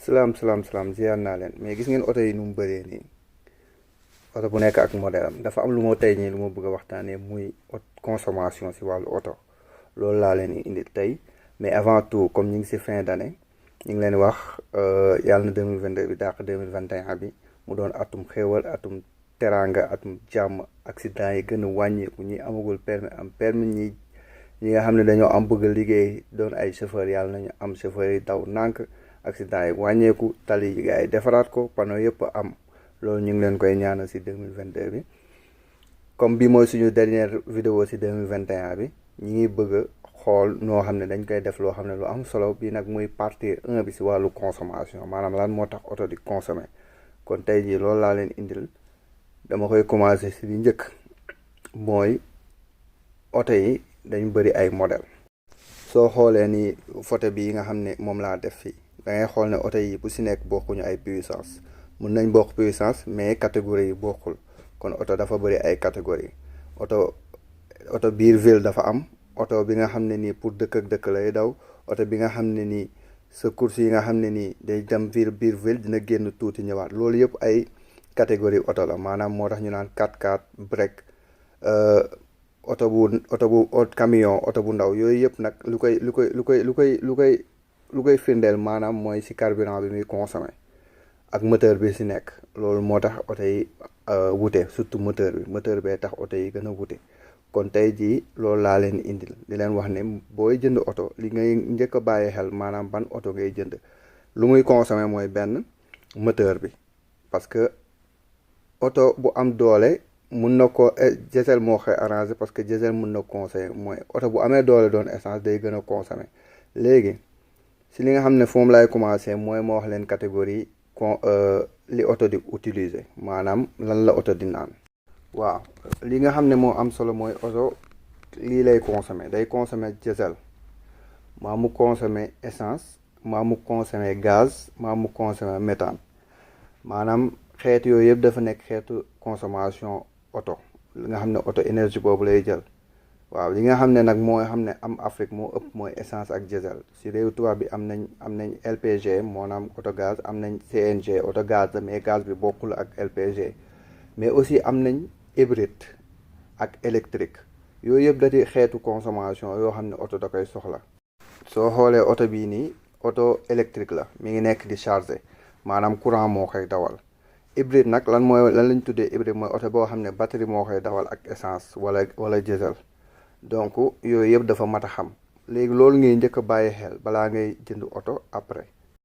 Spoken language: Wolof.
salaam ziar naa leen mais gis ngeen oto yi nu mu bëree nii oto bu nekk ak modèle am dafa am lu ma tey nii lu ma bëgg a waxtaanee muy consommation si wàllu oto loolu laa leen indi tey mais avant tout comme ñu ngi si fin d'année ñu ngi leen wax yàlla na 2022 bi dàq 2021 bi mu doon atum xéewal atum teraanga atum jàmm accident yi gën a wàññeeku ñi amagul permis am permis ñi nga xam ne dañoo am bëgg a liggéey doon ay chauffeur yàlla nañu am chauffeur yi daw nànk accident yi wàññeeku tali yi gars yi defaraat ko panneau yëpp am loolu ñu ngi leen koy ñaanal si 2022 bi comme bi mooy suñu dernière vidéo si 2021 bi ñi ngi bëgg a xool noo xam ne dañ koy def loo xam ne lu am solo bi nag muy partie 1 bi si wàllu consommation maanaam lan moo tax oto di consommer kon tey jii loolu laa leen indil dama koy commencer si li njëkk mooy oto yi dañ bëri ay modèle soo xoolee ni photo bi nga xam ne moom laa def fii da ngay xool ne oto yi bu si nekk bokkuñu ay puissance mun nañ bokk puissance mais catégorie yi bokkul kon oto dafa bëri ay catégorie oto biir ville dafa am oto bi nga xam ne nii pour dëkk ak dëkk lay daw oto bi nga xam ne nii sa course yi nga xam ne nii day dem biir ville dina génn tuuti ñëwaat loolu yëpp ay catégorie oto la maanaam moo tax ñu naan 4x4 break oto bu camion oto bu ndaw yooyu yëpp nag lu koy firndeel maanaam mooy si carburant bi muy consommé ak moteur bi si nekk loolu moo tax oto yi wute surtout moteur bee tax oto yi gën a wute kon tey jii loolu laa leen indil di leen wax ne booy jënd oto li ngay njëkk a bàyyi xel maanaam ban oto ngay jënd lu muy consommé mooy benn moteur bi parce que oto bu am doole mun na ko diesel moo koy arrangé parce que diesel mun na conseillé mooy oto bu amee doole doon essence day gën a consommé léegi si li nga xam ne foom lay commencé mooy ma wax leen catégorie li oto di utiliser maanaam lan la oto di naan waaw li nga xam ne moo am solo mooy oto lii lay consommer day consommer diesel maa mu consommer essence maa mu consommer gaz maa mu consommer méthane maanaam xeet yooyu yëpp dafa nekk xeetu consommation oto li nga xam ne oto énergie boobu lay jël waaw li nga xam ne nag moo xam ne am Afrique moo ëpp mooy essence ak diesel si réew tubaab bi am nañ LPG maanaam oto gaz am nañ CNG oto gaz la mais gaz bi bokkul ak LPG mais aussi am nañ hybride ak électrique yooyu yëpp da di xeetu consommation yoo xam ne oto da koy soxla soo xoolee oto bii nii oto électrique la mi ngi nekk di charger maanaam courant moo koy dawal hybride nag lan lañ tuddee hybride mooy oto boo xam ne batterie moo koy dawal ak essence wala diesel donc yooyu yëpp dafa mat a xam léegi loolu ngay njëkk a bàyyi xel balaa ngay jënd oto après